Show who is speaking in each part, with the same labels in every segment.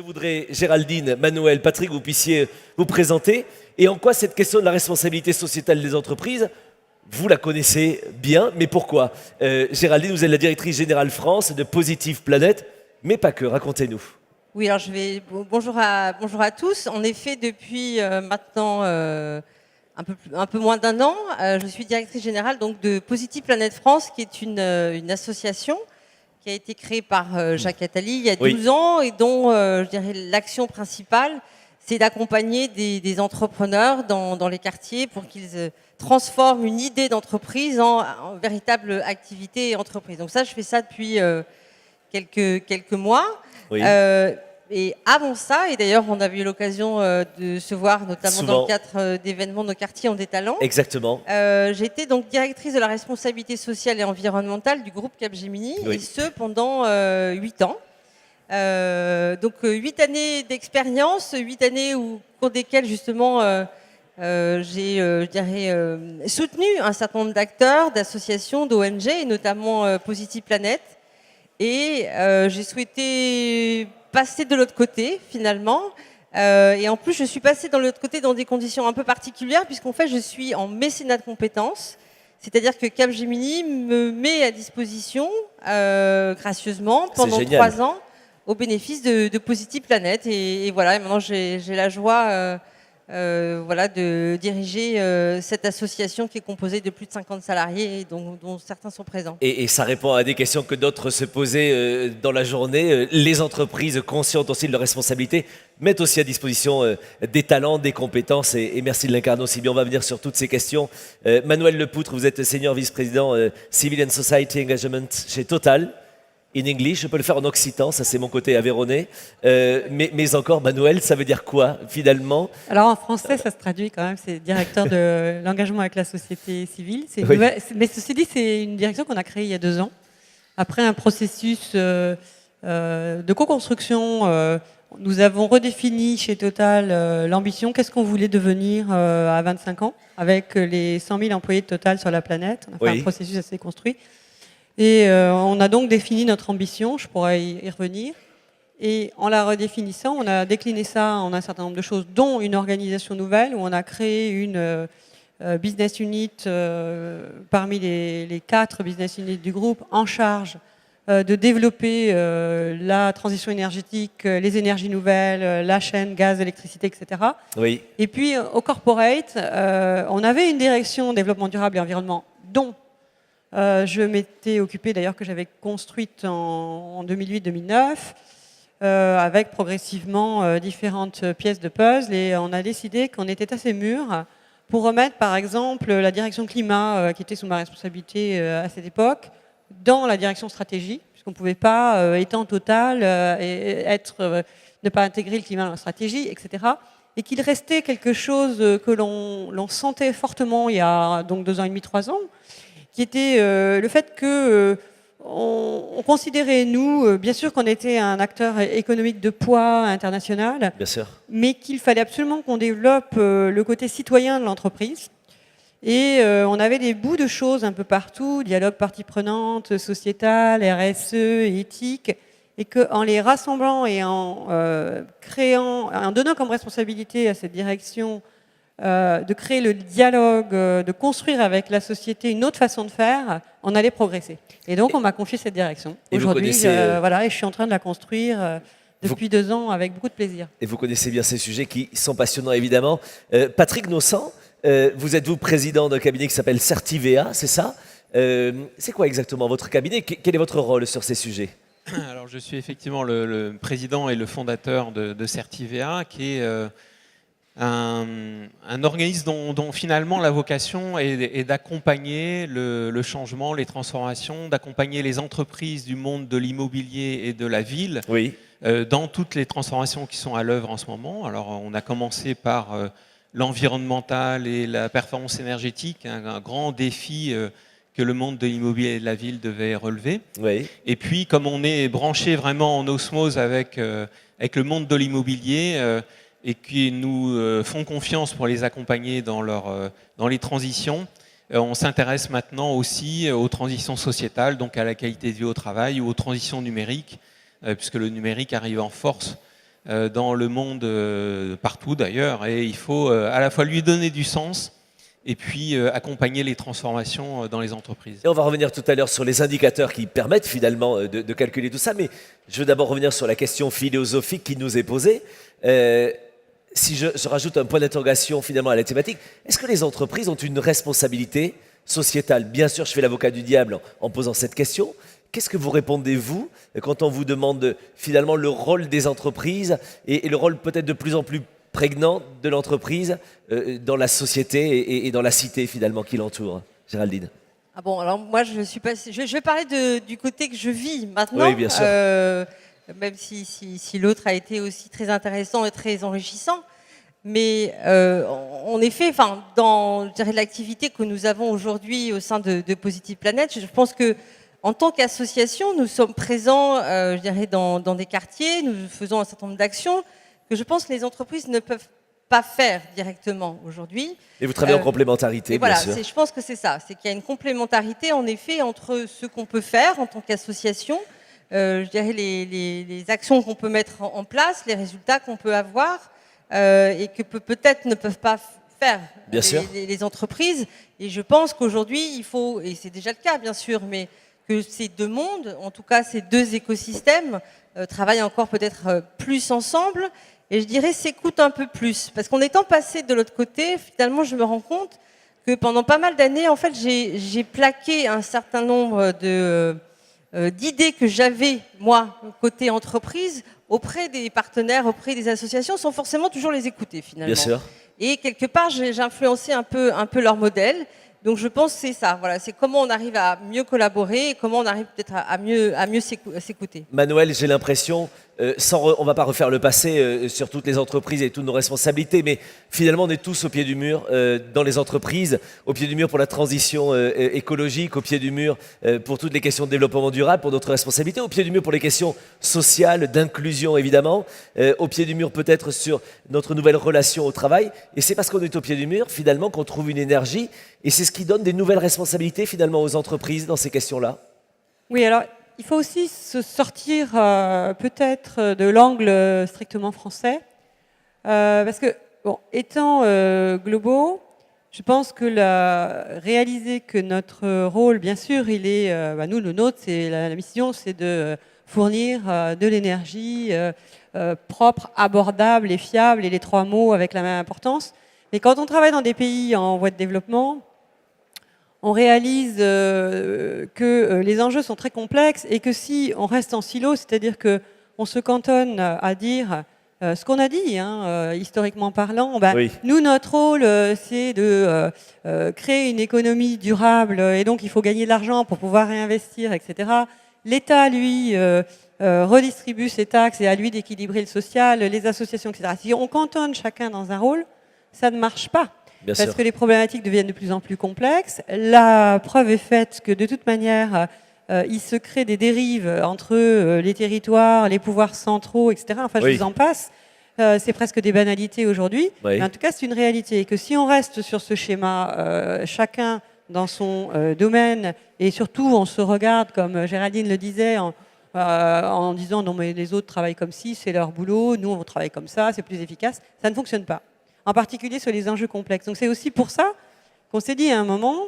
Speaker 1: Je voudrais, Géraldine, Manuel, Patrick, vous puissiez vous présenter. Et en quoi cette question de la responsabilité sociétale des entreprises, vous la connaissez bien, mais pourquoi Géraldine, vous êtes la directrice générale France de Positive Planète, mais pas que, racontez-nous.
Speaker 2: Oui, alors bonjour à tous. En effet, depuis maintenant un peu moins d'un an, je suis directrice générale donc, de Positive Planète France, qui est une association qui a été créée par Jacques Attali il y a 12 ans et dont je dirais l'action principale, c'est d'accompagner des entrepreneurs dans les quartiers pour qu'ils transforment une idée d'entreprise en véritable activité et entreprise. Donc ça, je fais ça depuis quelques mois.
Speaker 1: Oui.
Speaker 2: Et avant ça, et d'ailleurs on avait eu l'occasion de se voir notamment
Speaker 1: Souvent.
Speaker 2: dans le cadre d'événements de nos quartiers ont des talents.
Speaker 1: Exactement.
Speaker 2: J'étais donc directrice de la responsabilité sociale et environnementale du groupe Capgemini,
Speaker 1: Oui.
Speaker 2: et ce pendant 8 ans. Donc 8 années d'expérience, 8 années au cours desquelles justement j'ai soutenu un certain nombre d'acteurs, d'associations, d'ONG, et notamment Positive Planète. Et j'ai souhaité passer de l'autre côté, finalement. Et en plus, je suis passée de l'autre côté dans des conditions un peu particulières, puisqu'en fait, je suis en mécénat de compétences. C'est-à-dire que Capgemini me met à disposition, gracieusement, pendant 3 ans, au bénéfice de Positive Planète. Et voilà, et maintenant, j'ai la joie de diriger cette association qui est composée de plus de 50 salariés, dont certains sont présents.
Speaker 1: Et ça répond à des questions que d'autres se posaient dans la journée. Les entreprises, conscientes aussi de leurs responsabilités, mettent aussi à disposition des talents, des compétences. Et merci de l'incarner aussi bien. On va venir sur toutes ces questions. Manuel Lepoutre, vous êtes senior vice-président Civil and Society Engagement chez Total. In English, je peux le faire en occitan, ça c'est mon côté aveyronnais. Mais encore, Manuel, ça veut dire quoi finalement?
Speaker 3: Alors en français, ça se traduit quand même, c'est directeur de l'engagement avec la société civile.
Speaker 1: Oui.
Speaker 3: Mais ceci dit, c'est une direction qu'on a créée il y a 2 ans. Après un processus de co-construction, nous avons redéfini chez Total l'ambition, qu'est-ce qu'on voulait devenir à 25 ans, avec les 100 000 employés de Total sur la planète. On a fait un processus assez construit. Et on a donc défini notre ambition, je pourrais y revenir. Et en la redéfinissant, on a décliné ça en un certain nombre de choses, dont une organisation nouvelle, où on a créé une business unit parmi les 4 business units du groupe, en charge de développer la transition énergétique, les énergies nouvelles, la chaîne gaz, électricité, etc.
Speaker 1: Oui.
Speaker 3: Et puis au corporate, on avait une direction développement durable et environnement, dont je m'étais occupée d'ailleurs, que j'avais construite en 2008-2009, avec progressivement différentes pièces de puzzle, et on a décidé qu'on était assez mûrs pour remettre par exemple la direction climat, qui était sous ma responsabilité à cette époque, dans la direction stratégie, puisqu'on ne pouvait pas, étant Total, ne pas intégrer le climat dans la stratégie, etc. Et qu'il restait quelque chose que l'on sentait fortement il y a donc 2 ans et demi, 3 ans, qui était le fait que on considérait, nous, bien sûr qu'on était un acteur économique de poids international,
Speaker 1: Bien sûr.
Speaker 3: mais qu'il fallait absolument qu'on développe le côté citoyen de l'entreprise. Et on avait des bouts de choses un peu partout, dialogue parties prenantes, sociétal, RSE, éthique, et qu'en les rassemblant et en en donnant comme responsabilité à cette direction de créer le dialogue, de construire avec la société une autre façon de faire, on allait progresser. Et donc, on m'a confié cette direction. Aujourd'hui, voilà, et je suis en train de la construire depuis 2 ans avec beaucoup de plaisir.
Speaker 1: Et vous connaissez bien ces sujets qui sont passionnants, évidemment. Patrick Nossan, vous êtes président d'un cabinet qui s'appelle Certivea, c'est ça? C'est quoi exactement votre cabinet? Quel est votre rôle sur ces sujets?
Speaker 4: Alors, je suis effectivement le président et le fondateur de Certivea, qui est un organisme dont finalement la vocation est d'accompagner le changement, les transformations, d'accompagner les entreprises du monde de l'immobilier et de la ville dans toutes les transformations qui sont à l'œuvre en ce moment. Alors on a commencé par l'environnemental et la performance énergétique, un grand défi que le monde de l'immobilier et de la ville devait relever. Et puis comme on est branché vraiment en osmose avec le monde de l'immobilier, et qui nous font confiance pour les accompagner dans les transitions. On s'intéresse maintenant aussi aux transitions sociétales, donc à la qualité de vie au travail ou aux transitions numériques, puisque le numérique arrive en force dans le monde, partout d'ailleurs, et il faut à la fois lui donner du sens et puis accompagner les transformations dans les entreprises.
Speaker 1: Et on va revenir tout à l'heure sur les indicateurs qui permettent finalement de calculer tout ça, mais je veux d'abord revenir sur la question philosophique qui nous est posée. Si je rajoute un point d'interrogation finalement à la thématique, est-ce que les entreprises ont une responsabilité sociétale? Bien sûr, je fais l'avocat du diable en posant cette question. Qu'est-ce que vous répondez, vous, quand on vous demande finalement le rôle des entreprises et le rôle peut-être de plus en plus prégnant de l'entreprise dans la société et dans la cité finalement qui l'entoure? Géraldine.
Speaker 2: Ah bon, alors moi je vais parler du côté que je vis maintenant.
Speaker 1: Oui, bien sûr.
Speaker 2: Même si l'autre a été aussi très intéressant et très enrichissant. Mais en effet, dans l'activité que nous avons aujourd'hui au sein de Positive Planet, je pense que en tant qu'association, nous sommes présents dans des quartiers, nous faisons un certain nombre d'actions que je pense que les entreprises ne peuvent pas faire directement aujourd'hui.
Speaker 1: Et vous travaillez en complémentarité, bien sûr.
Speaker 2: Je pense que c'est ça, c'est qu'il y a une complémentarité en effet entre ce qu'on peut faire en tant qu'association, les actions qu'on peut mettre en place, les résultats qu'on peut avoir et que peut-être ne peuvent pas faire les entreprises. Et je pense qu'aujourd'hui, il faut, et c'est déjà le cas bien sûr, mais que ces deux mondes, en tout cas ces deux écosystèmes, travaillent encore peut-être plus ensemble. Et je dirais s'écoutent un peu plus. Parce qu'en étant passé de l'autre côté, finalement, je me rends compte que pendant pas mal d'années, en fait, j'ai plaqué un certain nombre d'idées que j'avais, moi, côté entreprise, auprès des partenaires, auprès des associations, sans forcément toujours les écouter, finalement.
Speaker 1: Bien sûr.
Speaker 2: Et quelque part, j'ai influencé un peu leur modèle. Donc je pense que c'est ça, voilà, c'est comment on arrive à mieux collaborer et comment on arrive peut-être à mieux s'écouter.
Speaker 1: Manuel, j'ai l'impression, on ne va pas refaire le passé sur toutes les entreprises et toutes nos responsabilités, mais finalement on est tous au pied du mur dans les entreprises, au pied du mur pour la transition écologique, au pied du mur pour toutes les questions de développement durable, pour notre responsabilité, au pied du mur pour les questions sociales, d'inclusion évidemment, au pied du mur peut-être sur notre nouvelle relation au travail. Et c'est parce qu'on est au pied du mur finalement qu'on trouve une énergie. Et c'est ce qui donne des nouvelles responsabilités finalement aux entreprises dans ces questions-là.
Speaker 3: Oui, alors il faut aussi se sortir peut-être de l'angle strictement français. Parce que, bon, étant globaux, je pense que réaliser que notre rôle, bien sûr, il est, nous, le nôtre, c'est la mission, c'est de fournir de l'énergie propre, abordable et fiable, et les trois mots avec la même importance. Mais quand on travaille dans des pays en voie de développement, on réalise que les enjeux sont très complexes et que si on reste en silo, c'est-à-dire qu'on se cantonne à dire ce qu'on a dit, historiquement parlant, nous, notre rôle, c'est de créer une économie durable et donc il faut gagner de l'argent pour pouvoir réinvestir, etc. L'État, lui, redistribue ses taxes et à lui d'équilibrer le social, les associations, etc. Si on cantonne chacun dans un rôle, ça ne marche pas.
Speaker 1: Bien
Speaker 3: parce
Speaker 1: sûr.
Speaker 3: que les problématiques deviennent de plus en plus complexes. La preuve est faite que de toute manière, il se crée des dérives entre les territoires, les pouvoirs centraux, etc. Enfin, je vous en passe. C'est presque des banalités aujourd'hui.
Speaker 1: Oui.
Speaker 3: Mais en tout cas, c'est une réalité. Et que si on reste sur ce schéma, chacun dans son domaine, et surtout on se regarde, comme Géraldine le disait, en disant non mais les autres travaillent comme ci, c'est leur boulot, nous on travaille comme ça, c'est plus efficace, ça ne fonctionne pas. En particulier sur les enjeux complexes. Donc c'est aussi pour ça qu'on s'est dit à un moment,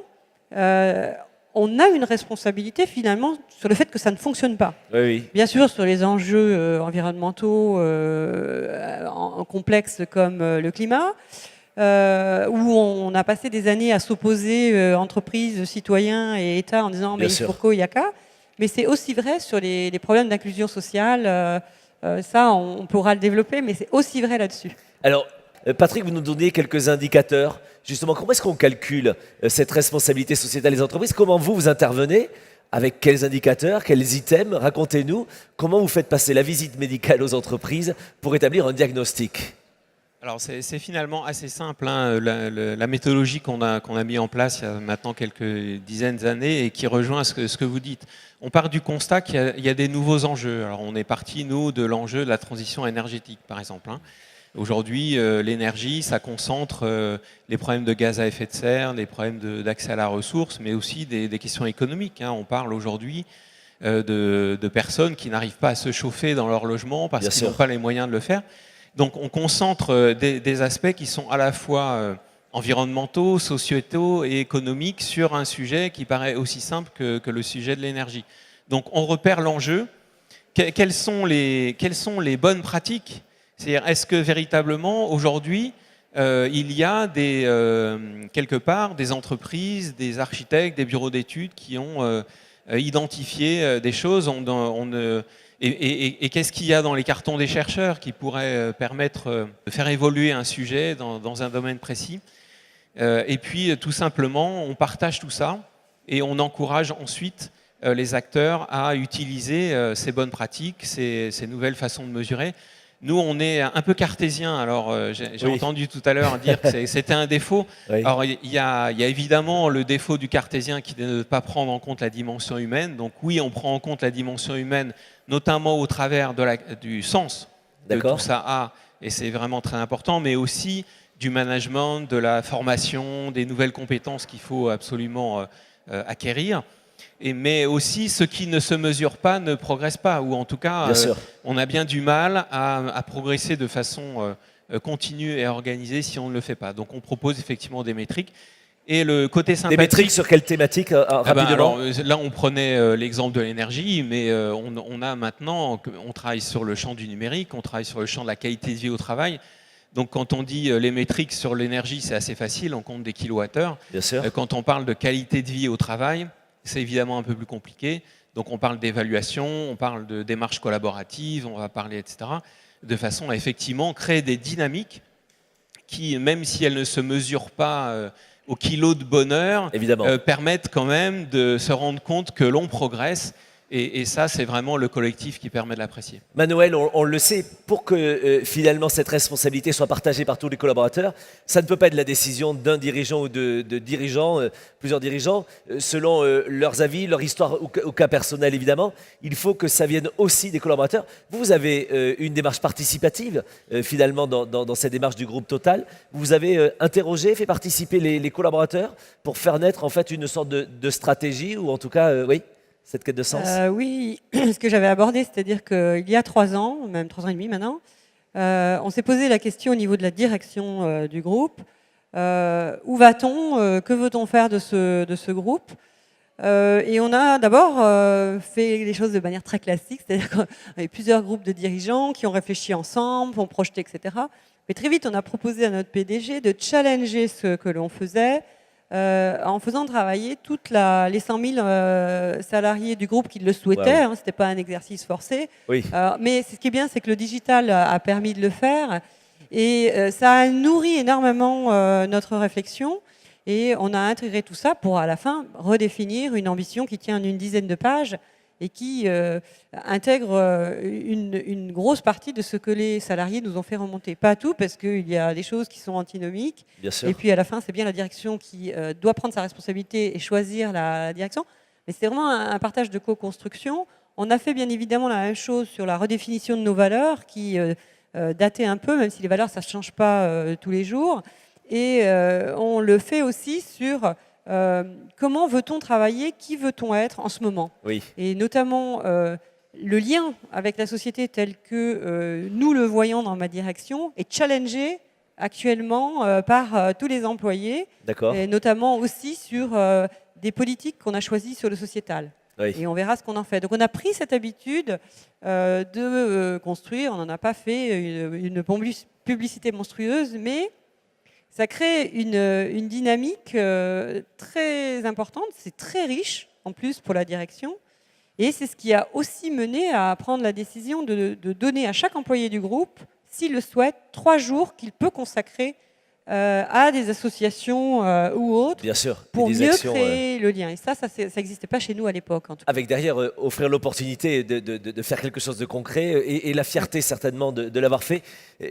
Speaker 3: on a une responsabilité finalement sur le fait que ça ne fonctionne pas.
Speaker 1: Oui, oui.
Speaker 3: Bien sûr sur les enjeux environnementaux complexes comme le climat, où on a passé des années à s'opposer entreprises, citoyens et États en disant mais pourquoi il y a qu'à. Mais c'est aussi vrai sur les problèmes d'inclusion sociale. Ça, on pourra le développer, mais c'est aussi vrai là-dessus.
Speaker 1: Alors, Patrick, vous nous donniez quelques indicateurs. Justement, comment est-ce qu'on calcule cette responsabilité sociétale des entreprises? Comment vous intervenez? Avec quels indicateurs? Quels items? Racontez-nous. Comment vous faites passer la visite médicale aux entreprises pour établir un diagnostic?
Speaker 4: Alors c'est finalement assez simple, la méthodologie qu'on a mis en place il y a maintenant quelques dizaines d'années et qui rejoint ce que vous dites. On part du constat qu'il y a des nouveaux enjeux. Alors on est parti, nous, de l'enjeu de la transition énergétique, par exemple. Aujourd'hui, l'énergie, ça concentre les problèmes de gaz à effet de serre, les problèmes d'accès à la ressource, mais aussi des questions économiques. On parle aujourd'hui de personnes qui n'arrivent pas à se chauffer dans leur logement parce qu'ils n'ont pas les moyens de le faire. Donc on concentre des aspects qui sont à la fois environnementaux, sociétaux et économiques sur un sujet qui paraît aussi simple que le sujet de l'énergie. Donc on repère l'enjeu. Quelles sont les bonnes pratiques ? C'est-à-dire, est-ce que véritablement, aujourd'hui, il y a quelque part des entreprises, des architectes, des bureaux d'études qui ont identifié des choses et qu'est-ce qu'il y a dans les cartons des chercheurs qui pourraient permettre de faire évoluer un sujet dans un domaine précis ? Et puis, tout simplement, on partage tout ça et on encourage ensuite les acteurs à utiliser ces bonnes pratiques, ces nouvelles façons de mesurer. Nous, on est un peu cartésien. Alors, j'ai entendu tout à l'heure dire que c'était un défaut. Oui. Alors, il y a évidemment le défaut du cartésien qui est de ne pas prendre en compte la dimension humaine. Donc oui, on prend en compte la dimension humaine, notamment au travers du sens que tout ça a, et c'est vraiment très important, mais aussi du management, de la formation, des nouvelles compétences qu'il faut absolument acquérir. Mais aussi, ce qui ne se mesure pas ne progresse pas, ou en tout cas, on a bien du mal à progresser de façon continue et organisée si on ne le fait pas. Donc on propose effectivement des métriques. Et le côté sympathique... Des métriques sur quelle thématique, rapidement ? Là, on prenait l'exemple de l'énergie, mais on a maintenant, on travaille sur le champ du numérique, on travaille sur le champ de la qualité de vie au travail. Donc quand on dit les métriques sur l'énergie, c'est assez facile, on compte des kilowattheures. Bien sûr. Quand on parle de qualité de vie au travail, c'est évidemment un peu plus compliqué. Donc on parle d'évaluation, on parle de démarches collaboratives, on va parler, etc., de façon à effectivement créer des dynamiques qui, même si elles ne se mesurent pas au kilo de bonheur, permettent quand même de se rendre compte que l'on progresse. Et ça, c'est vraiment le collectif qui permet de l'apprécier. Manuel, on le sait, pour que finalement cette responsabilité soit partagée par tous les collaborateurs, ça ne peut pas être la décision d'un dirigeant ou de dirigeants, plusieurs dirigeants, selon leurs avis, leur histoire au cas personnel évidemment. Il faut que ça vienne aussi des collaborateurs. Vous avez une démarche participative finalement dans cette démarche du groupe Total. Vous avez interrogé, fait participer les collaborateurs pour faire naître en fait une sorte de stratégie ou en tout cas, oui. Cette quête de sens ?
Speaker 3: Oui, ce que j'avais abordé, c'est-à-dire qu'il y a 3 ans, même 3 ans et demi maintenant, on s'est posé la question au niveau de la direction du groupe. Où va-t-on ? Que veut-on faire de ce groupe ? Et on a d'abord fait les choses de manière très classique, c'est-à-dire qu'on avait plusieurs groupes de dirigeants qui ont réfléchi ensemble, ont projeté, etc. Mais très vite, on a proposé à notre PDG de challenger ce que l'on faisait, en faisant travailler les 100 000 salariés du groupe qui le souhaitaient. Ce n'était pas un exercice forcé. Oui. Mais ce qui est bien, c'est que le digital a permis de le faire. Et ça a nourri énormément notre réflexion. Et on a intégré tout ça pour, à la fin, redéfinir une ambition qui tient une dizaine de pages et qui intègre une grosse partie de ce que les salariés nous ont fait remonter. Pas tout, parce qu'il y a des choses qui sont antinomiques. Bien sûr. Et puis à la fin, c'est bien la direction qui doit prendre sa responsabilité et choisir la direction. Mais c'est vraiment un partage de co-construction. On a fait bien évidemment la même chose sur la redéfinition de nos valeurs, qui datait un peu, même si les valeurs, ça ne change pas tous les jours. Et on le fait aussi sur... comment veut-on travailler, qui veut-on être en ce moment ? Oui. Et notamment le lien avec la société tel que nous le voyons dans ma direction est challengé actuellement par tous les employés, et notamment aussi sur des politiques qu'on a choisies sur le sociétal. Oui. Et on verra ce qu'on en fait. Donc on a pris cette habitude de construire, on n'en a pas fait une publicité monstrueuse, mais ça crée une dynamique très importante, c'est très riche en plus pour la direction. Et c'est ce qui a aussi mené à prendre la décision de donner à chaque employé du groupe, s'il le souhaite, 3 jours qu'il peut consacrer à des associations ou autres, bien sûr, pour mieux créer le lien. Et ça n'existait pas chez nous à l'époque. En tout cas.
Speaker 1: Avec derrière offrir l'opportunité de faire quelque chose de concret et la fierté certainement de l'avoir fait.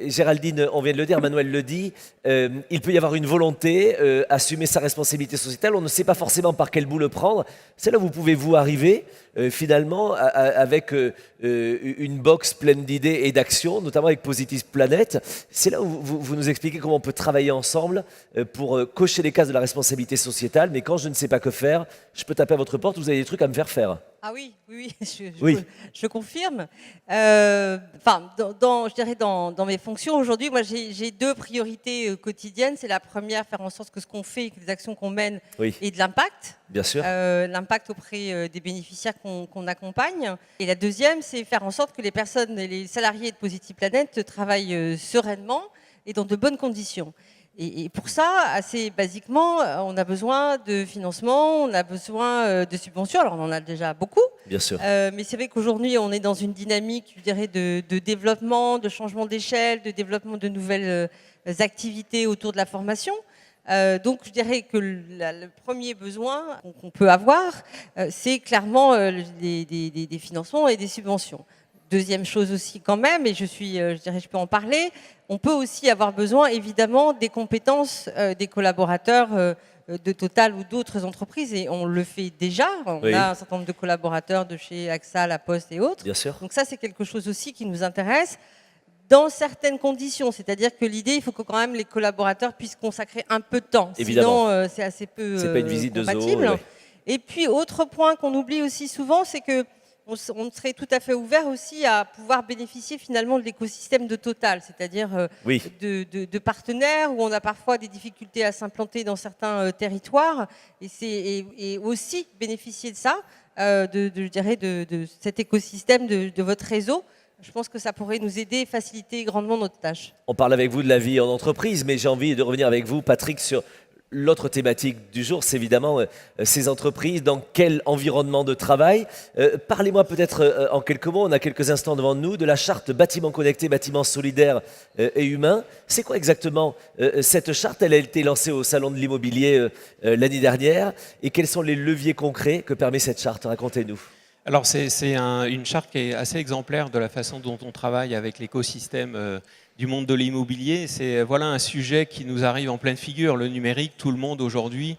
Speaker 1: Géraldine, on vient de le dire, Manuel le dit, il peut y avoir une volonté, assumer sa responsabilité sociétale, on ne sait pas forcément par quel bout le prendre. C'est là où vous pouvez vous arriver finalement avec une box pleine d'idées et d'actions, notamment avec Positive Planet. C'est là où vous nous expliquez comment on peut travailler travailler ensemble pour cocher les cases de la responsabilité sociétale. Mais quand je ne sais pas que faire, je peux taper à votre porte, vous avez des trucs à me faire faire.
Speaker 2: Ah oui, oui,
Speaker 1: Oui.
Speaker 2: je confirme. Enfin, je dirais dans mes fonctions aujourd'hui, moi j'ai deux priorités quotidiennes. C'est la première, faire en sorte que ce qu'on fait, que les actions qu'on mène aient de l'impact.
Speaker 1: Bien sûr.
Speaker 2: L'impact auprès des bénéficiaires qu'on accompagne. Et la deuxième, c'est faire en sorte que les personnes et les salariés de Positive Planet travaillent sereinement et dans de bonnes conditions. Et pour ça, assez basiquement, on a besoin de financement, on a besoin de subventions. Alors, on en a déjà beaucoup.
Speaker 1: Bien sûr.
Speaker 2: Mais c'est vrai qu'aujourd'hui, on est dans une dynamique, je dirais, de développement, de changement d'échelle, de développement de nouvelles activités autour de la formation. Donc, je dirais que le premier besoin qu'on peut avoir, c'est clairement des financements et des subventions. Deuxième chose aussi quand même, et je peux en parler, on peut aussi avoir besoin évidemment des compétences des collaborateurs de Total ou d'autres entreprises, et on le fait déjà. On a un certain nombre de collaborateurs de chez AXA, La Poste et autres.
Speaker 1: Bien sûr.
Speaker 2: Donc ça, c'est quelque chose aussi qui nous intéresse dans certaines conditions. C'est-à-dire que l'idée, il faut que quand même les collaborateurs puissent consacrer un peu de temps.
Speaker 1: Évidemment.
Speaker 2: Sinon, c'est assez peu
Speaker 1: c'est pas une visite
Speaker 2: compatible.
Speaker 1: de zoo.
Speaker 2: Et puis, autre point qu'on oublie aussi souvent, c'est que on serait tout à fait ouvert aussi à pouvoir bénéficier finalement de l'écosystème de Total, c'est-à-dire de partenaires où on a parfois des difficultés à s'implanter dans certains territoires, et aussi bénéficier de ça, de cet écosystème de votre réseau. Je pense que ça pourrait nous aider et faciliter grandement notre tâche.
Speaker 1: On parle avec vous de la vie en entreprise, mais j'ai envie de revenir avec vous, Patrick, sur l'autre thématique du jour, c'est évidemment ces entreprises, dans quel environnement de travail. Parlez-moi peut-être en quelques mots, on a quelques instants devant nous, de la charte bâtiment connecté, bâtiment solidaire et humain. C'est quoi exactement cette charte? Elle a été lancée au Salon de l'immobilier l'année dernière. Et quels sont les leviers concrets que permet cette charte? Racontez-nous.
Speaker 4: Alors c'est une charte qui est assez exemplaire de la façon dont on travaille avec l'écosystème du monde de l'immobilier. C'est voilà un sujet qui nous arrive en pleine figure, le numérique. Tout le monde aujourd'hui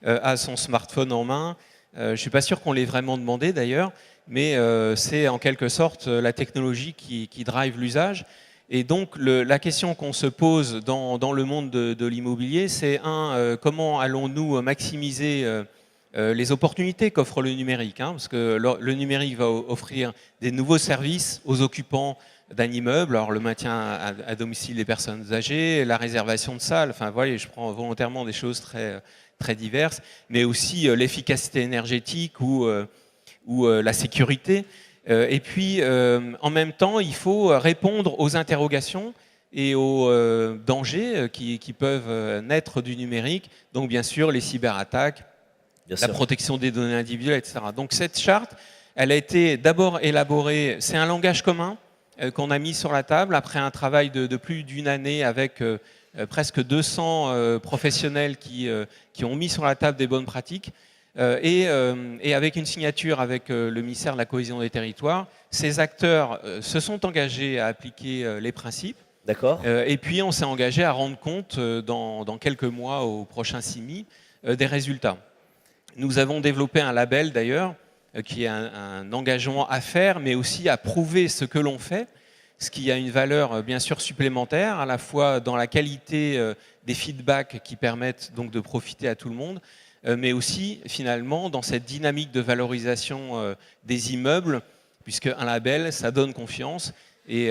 Speaker 4: a son smartphone en main. Je ne suis pas sûr qu'on l'ait vraiment demandé d'ailleurs, mais c'est en quelque sorte la technologie qui drive l'usage. Et donc la question qu'on se pose dans le monde de l'immobilier, c'est comment allons-nous maximiser les opportunités qu'offre le numérique, parce que le numérique va offrir des nouveaux services aux occupants d'un immeuble, alors le maintien à domicile des personnes âgées, la réservation de salles, enfin voilà, je prends volontairement des choses très, très diverses, mais aussi l'efficacité énergétique ou la sécurité. Et puis en même temps, il faut répondre aux interrogations et aux dangers qui peuvent naître du numérique, donc bien sûr les cyberattaques, la protection des données individuelles, etc. Donc cette charte, elle a été d'abord élaborée, c'est un langage commun qu'on a mis sur la table après un travail de plus d'une année avec presque 200 professionnels qui ont mis sur la table des bonnes pratiques et avec une signature avec le ministère de la Cohésion des Territoires. Ces acteurs se sont engagés à appliquer les principes.
Speaker 1: D'accord.
Speaker 4: Et puis on s'est engagé à rendre compte dans quelques mois au prochain CIMI des résultats. Nous avons développé un label d'ailleurs, qui est un engagement à faire, mais aussi à prouver ce que l'on fait, ce qui a une valeur bien sûr supplémentaire, à la fois dans la qualité des feedbacks qui permettent donc de profiter à tout le monde, mais aussi finalement dans cette dynamique de valorisation des immeubles, puisque un label, ça donne confiance. Et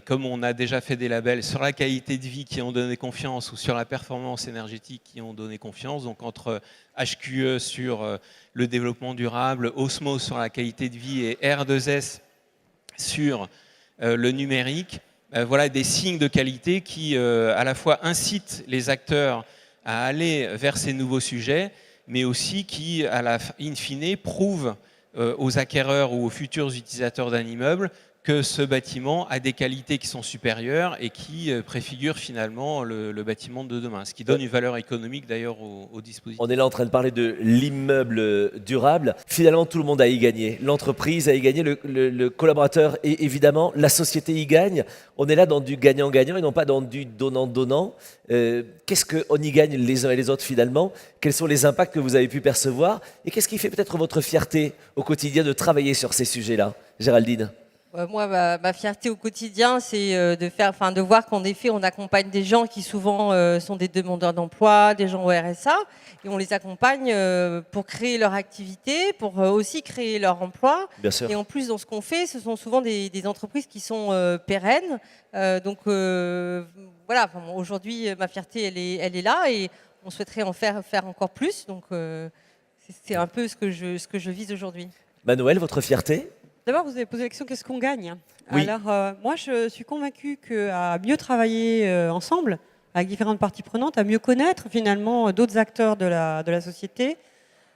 Speaker 4: comme on a déjà fait des labels sur la qualité de vie qui ont donné confiance ou sur la performance énergétique qui ont donné confiance, donc entre HQE sur le développement durable, Osmos sur la qualité de vie et R2S sur le numérique, voilà des signes de qualité qui à la fois incitent les acteurs à aller vers ces nouveaux sujets, mais aussi qui, in fine, prouvent aux acquéreurs ou aux futurs utilisateurs d'un immeuble que ce bâtiment a des qualités qui sont supérieures et qui préfigurent finalement le bâtiment de demain, ce qui donne une valeur économique d'ailleurs au dispositif.
Speaker 1: On est là en train de parler de l'immeuble durable. Finalement, tout le monde a y gagné. L'entreprise a y gagné, le collaborateur et évidemment la société y gagne. On est là dans du gagnant-gagnant et non pas dans du donnant-donnant. Qu'est-ce qu'on y gagne les uns et les autres finalement? Quels sont les impacts que vous avez pu percevoir? Et qu'est-ce qui fait peut-être votre fierté au quotidien de travailler sur ces sujets-là, Géraldine?
Speaker 2: Moi, ma fierté au quotidien, c'est de voir qu'en effet, on accompagne des gens qui souvent sont des demandeurs d'emploi, des gens au RSA, et on les accompagne pour créer leur activité, pour aussi créer leur emploi.
Speaker 1: Bien sûr.
Speaker 2: Et en plus, dans ce qu'on fait, ce sont souvent des entreprises qui sont pérennes. Voilà, aujourd'hui, ma fierté, elle est là, et on souhaiterait en faire encore plus. Donc, c'est un peu ce que je vise aujourd'hui.
Speaker 1: Manuel, votre fierté?
Speaker 3: D'abord, vous avez posé la question, qu'est-ce qu'on gagne?
Speaker 1: Oui.
Speaker 3: Alors, moi, je suis convaincue qu'à mieux travailler ensemble, avec différentes parties prenantes, à mieux connaître finalement d'autres acteurs de la société,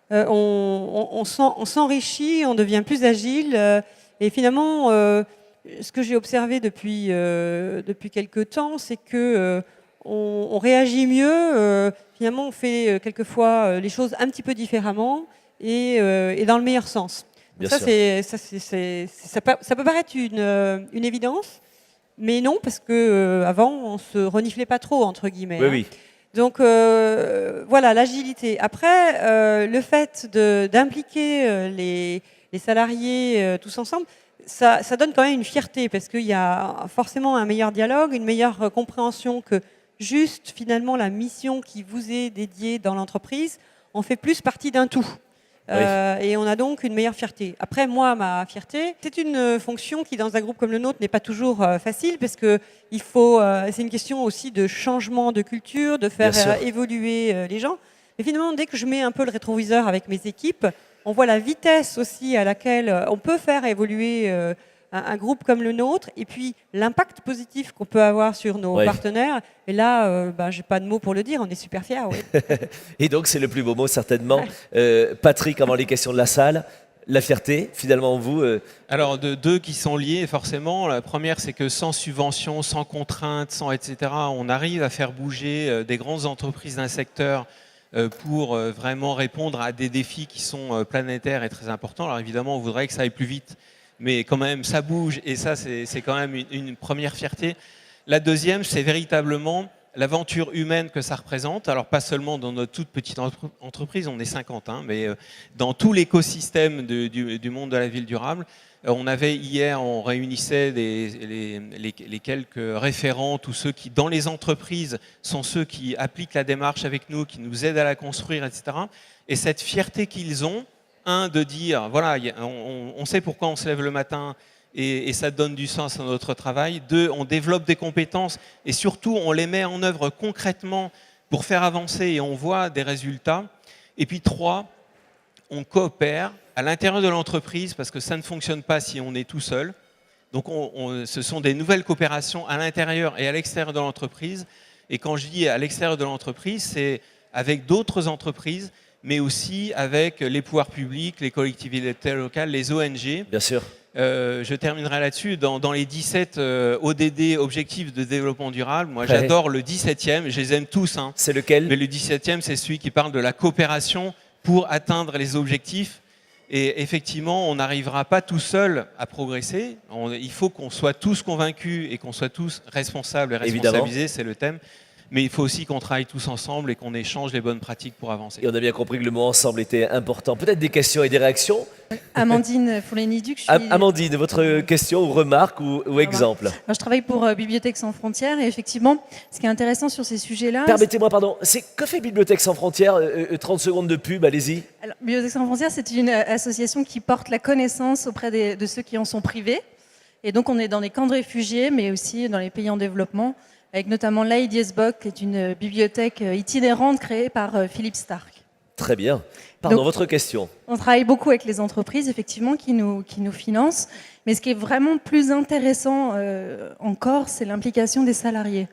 Speaker 3: on s'enrichit, on devient plus agile. Et finalement, ce que j'ai observé depuis quelques temps, c'est que on réagit mieux. Finalement, on fait quelquefois les choses un petit peu différemment et dans le meilleur sens. Ça peut paraître une évidence, mais non, parce que avant on se reniflait pas trop entre guillemets.
Speaker 1: Oui, oui.
Speaker 3: Donc voilà, l'agilité. Après, le fait d'impliquer les salariés tous ensemble, ça donne quand même une fierté, parce qu'il y a forcément un meilleur dialogue, une meilleure compréhension que juste finalement la mission qui vous est dédiée dans l'entreprise. On fait plus partie d'un tout.
Speaker 1: Oui.
Speaker 3: Et on a donc une meilleure fierté. Après, moi, ma fierté, c'est une fonction qui, dans un groupe comme le nôtre, n'est pas toujours facile, parce que c'est une question aussi de changement de culture, de faire évoluer les gens. Mais finalement, dès que je mets un peu le rétroviseur avec mes équipes, on voit la vitesse aussi à laquelle on peut faire évoluer un groupe comme le nôtre, et puis l'impact positif qu'on peut avoir sur nos partenaires. Et là, j'ai pas de mots pour le dire, on est super fiers. Oui.
Speaker 1: Et donc, c'est le plus beau mot, certainement. Patrick, avant les questions de la salle, la fierté, finalement, vous
Speaker 4: Alors, deux qui sont liés, forcément. La première, c'est que sans subvention, sans contraintes, sans etc., on arrive à faire bouger des grandes entreprises d'un secteur pour vraiment répondre à des défis qui sont planétaires et très importants. Alors, évidemment, on voudrait que ça aille plus vite, mais quand même, ça bouge, et ça, c'est quand même une première fierté. La deuxième, c'est véritablement l'aventure humaine que ça représente. Alors, pas seulement dans notre toute petite entreprise, on est 50, mais dans tout l'écosystème du monde de la ville durable. On avait hier, on réunissait les quelques référents, tous ceux qui, dans les entreprises, sont ceux qui appliquent la démarche avec nous, qui nous aident à la construire, etc. Et cette fierté qu'ils ont, de dire, voilà, on sait pourquoi on se lève le matin et ça donne du sens à notre travail. 2, on développe des compétences et surtout, on les met en œuvre concrètement pour faire avancer et on voit des résultats. Et puis 3, on coopère à l'intérieur de l'entreprise parce que ça ne fonctionne pas si on est tout seul. Donc, ce sont des nouvelles coopérations à l'intérieur et à l'extérieur de l'entreprise. Et quand je dis à l'extérieur de l'entreprise, c'est avec d'autres entreprises, mais aussi avec les pouvoirs publics, les collectivités locales, les ONG.
Speaker 1: Bien sûr.
Speaker 4: Je terminerai là-dessus. Dans les 17 ODD, Objectifs de développement durable, moi j'adore le 17e, je les aime tous.
Speaker 1: C'est lequel?
Speaker 4: Mais le 17e, c'est celui qui parle de la coopération pour atteindre les objectifs. Et effectivement, on n'arrivera pas tout seul à progresser. Il faut qu'on soit tous convaincus et qu'on soit tous responsables et responsabilisés, c'est le thème. Mais il faut aussi qu'on travaille tous ensemble et qu'on échange les bonnes pratiques pour avancer.
Speaker 1: Et on a bien compris que le mot ensemble était important. Peut-être des questions et des réactions?
Speaker 5: Amandine Fourléniduc.
Speaker 1: Amandine, votre question ou remarque ou exemple?
Speaker 5: Alors, je travaille pour Bibliothèques sans frontières et effectivement, ce qui est intéressant sur ces sujets-là...
Speaker 1: Permettez-moi, pardon, que fait Bibliothèques sans frontières? 30 secondes de pub, allez-y.
Speaker 5: Alors, Bibliothèques sans frontières, c'est une association qui porte la connaissance auprès de ceux qui en sont privés. Et donc, on est dans les camps de réfugiés, mais aussi dans les pays en développement, avec notamment l'AIDSBOC, qui est une bibliothèque itinérante créée par Philippe Stark.
Speaker 1: Très bien. Pardon,
Speaker 5: Donc,
Speaker 1: votre question.
Speaker 5: On travaille beaucoup avec les entreprises, effectivement, qui nous financent. Mais ce qui est vraiment plus intéressant encore, c'est l'implication des salariés.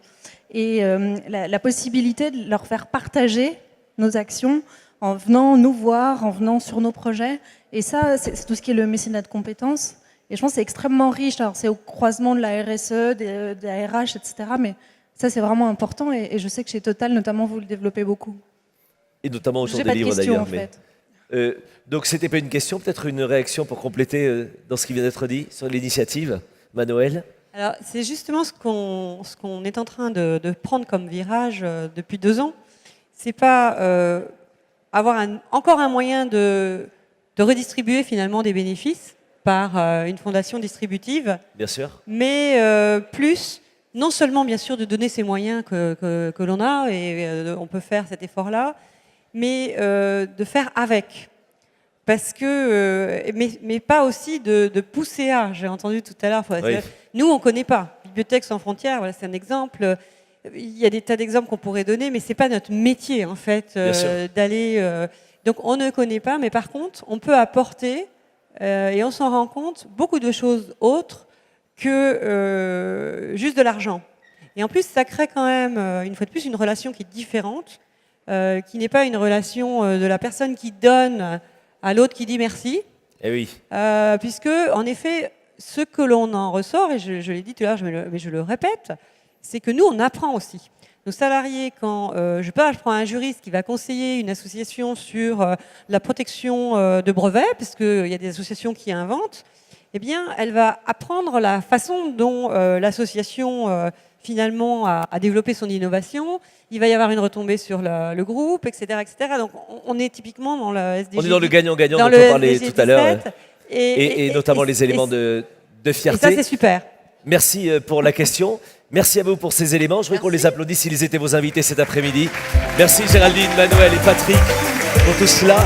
Speaker 5: Et la possibilité de leur faire partager nos actions en venant nous voir, en venant sur nos projets. Et ça, c'est tout ce qui est le mécénat de compétences. Et je pense que c'est extrêmement riche. Alors, c'est au croisement de la RSE, de la RH, etc. Mais ça, c'est vraiment important. Et je sais que chez Total, notamment, vous le développez beaucoup.
Speaker 1: Et notamment au jour
Speaker 5: J'ai
Speaker 1: des
Speaker 5: pas de
Speaker 1: livres,
Speaker 5: question,
Speaker 1: d'ailleurs.
Speaker 5: en fait.
Speaker 1: Donc, c'était pas une question, peut-être une réaction pour compléter dans ce qui vient d'être dit sur l'initiative, Manuel?
Speaker 3: Alors, c'est justement ce qu'on est en train de prendre comme virage depuis 2 ans. C'est pas avoir encore un moyen de redistribuer finalement des bénéfices. par une fondation distributive.
Speaker 1: Bien sûr.
Speaker 3: Mais plus, non seulement bien sûr de donner ces moyens que l'on a, et on peut faire cet effort-là, mais de faire avec. Parce que, mais pas aussi de pousser à, j'ai entendu tout à l'heure,
Speaker 1: Oui.
Speaker 3: nous on ne connaît pas. Bibliothèques sans frontières, voilà, c'est un exemple. Il y a des tas d'exemples qu'on pourrait donner, mais ce n'est pas notre métier en fait d'aller... donc on ne connaît pas, mais par contre on peut apporter, et on s'en rend compte, beaucoup de choses autres que juste de l'argent. Et en plus ça crée quand même, une fois de plus, une relation qui est différente, qui n'est pas une relation de la personne qui donne à l'autre qui dit merci.
Speaker 1: Eh oui.
Speaker 3: Puisque, en effet, ce que l'on en ressort, et je l'ai dit tout à l'heure, mais je le répète, c'est que nous, on apprend aussi. Nos salariés, quand je prends un juriste qui va conseiller une association sur la protection de brevets, parce qu'il y a des associations qui inventent, eh bien, elle va apprendre la façon dont l'association finalement a développé son innovation. Il va y avoir une retombée sur le groupe, etc., etc. Donc, on est typiquement dans le SDG.
Speaker 1: On est dans le gagnant-gagnant dont on parlait tout à l'heure. Et notamment les éléments de fierté.
Speaker 3: Et ça, c'est super.
Speaker 1: Merci pour la question. Merci à vous pour ces éléments. Je voudrais qu'on les applaudisse s'ils étaient vos invités cet après-midi. Merci Géraldine, Manuel et Patrick pour tout cela.